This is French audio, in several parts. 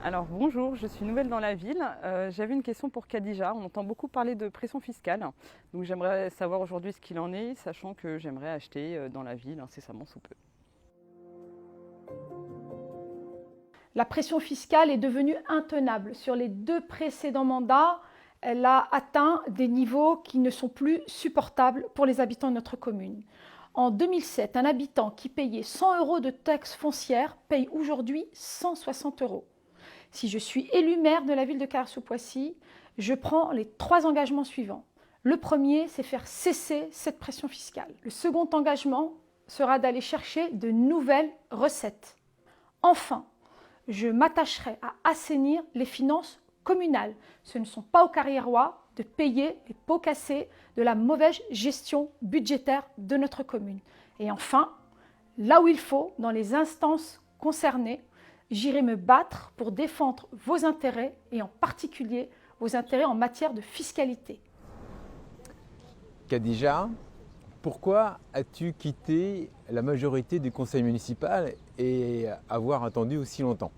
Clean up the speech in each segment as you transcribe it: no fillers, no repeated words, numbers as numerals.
Alors bonjour, je suis nouvelle dans la ville. J'avais une question pour Khadija. On entend beaucoup parler de pression fiscale. Donc j'aimerais savoir aujourd'hui ce qu'il en est, sachant que j'aimerais acheter dans la ville incessamment sous peu. La pression fiscale est devenue intenable. Sur les 2 précédents mandats, elle a atteint des niveaux qui ne sont plus supportables pour les habitants de notre commune. En 2007, un habitant qui payait 100 € de taxes foncières paye aujourd'hui 160 €. Si je suis élu maire de la ville de Cahors-sous-Poissy, je prends les 3 engagements suivants. Le premier, c'est faire cesser cette pression fiscale. Le second engagement sera d'aller chercher de nouvelles recettes. Enfin, je m'attacherai à assainir les finances communales. Ce ne sont pas aux Carriérois de payer les pots cassés de la mauvaise gestion budgétaire de notre commune. Et enfin, là où il faut, dans les instances concernées, j'irai me battre pour défendre vos intérêts et en particulier vos intérêts en matière de fiscalité. Khadija, pourquoi as-tu quitté la majorité du conseil municipal et avoir attendu aussi longtemps?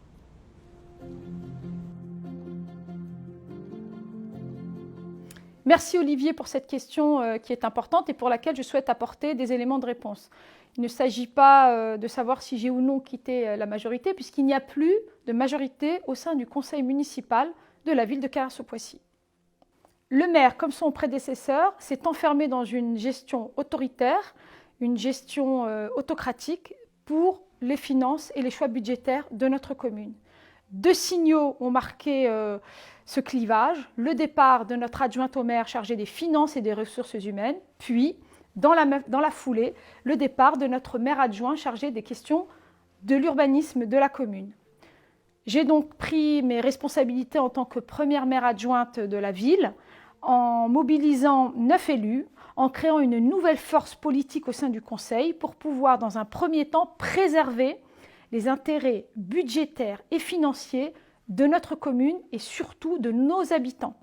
Merci Olivier pour cette question qui est importante et pour laquelle je souhaite apporter des éléments de réponse. Il ne s'agit pas de savoir si j'ai ou non quitté la majorité, puisqu'il n'y a plus de majorité au sein du conseil municipal de la ville de Cahors-sous-Poissy. Le maire, comme son prédécesseur, s'est enfermé dans une gestion autoritaire, une gestion autocratique pour les finances et les choix budgétaires de notre commune. 2 signaux ont marqué ce clivage, le départ de notre adjointe au maire chargée des finances et des ressources humaines, puis, dans la foulée, le départ de notre maire adjoint chargé des questions de l'urbanisme de la commune. J'ai donc pris mes responsabilités en tant que première maire adjointe de la ville, en mobilisant 9 élus, en créant une nouvelle force politique au sein du conseil pour pouvoir, dans un premier temps, préserver les intérêts budgétaires et financiers de notre commune et surtout de nos habitants.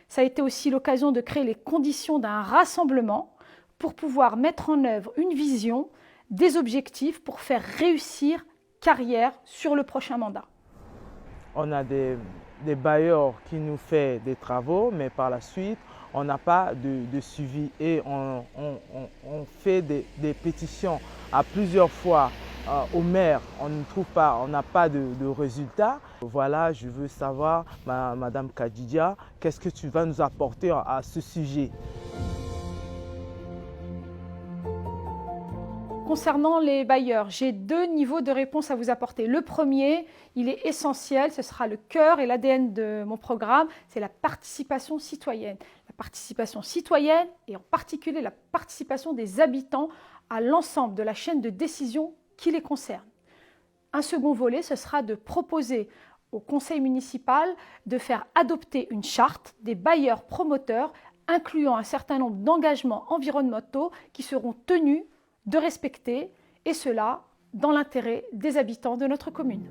Ça a été aussi l'occasion de créer les conditions d'un rassemblement pour pouvoir mettre en œuvre une vision, des objectifs pour faire réussir Carrières sur le prochain mandat. On a des bailleurs qui nous font des travaux, mais par la suite, on n'a pas de suivi et on fait des pétitions à plusieurs fois au maire. On n'a pas de résultat. Voilà, je veux savoir, Madame Khadija, qu'est-ce que tu vas nous apporter à ce sujet? Concernant les bailleurs, j'ai 2 niveaux de réponse à vous apporter. Le premier, il est essentiel, ce sera le cœur et l'ADN de mon programme, c'est la participation citoyenne. La participation citoyenne et en particulier la participation des habitants à l'ensemble de la chaîne de décision qui les concerne. Un second volet, ce sera de proposer au conseil municipal de faire adopter une charte des bailleurs promoteurs incluant un certain nombre d'engagements environnementaux qui seront tenus de respecter, et cela dans l'intérêt des habitants de notre commune.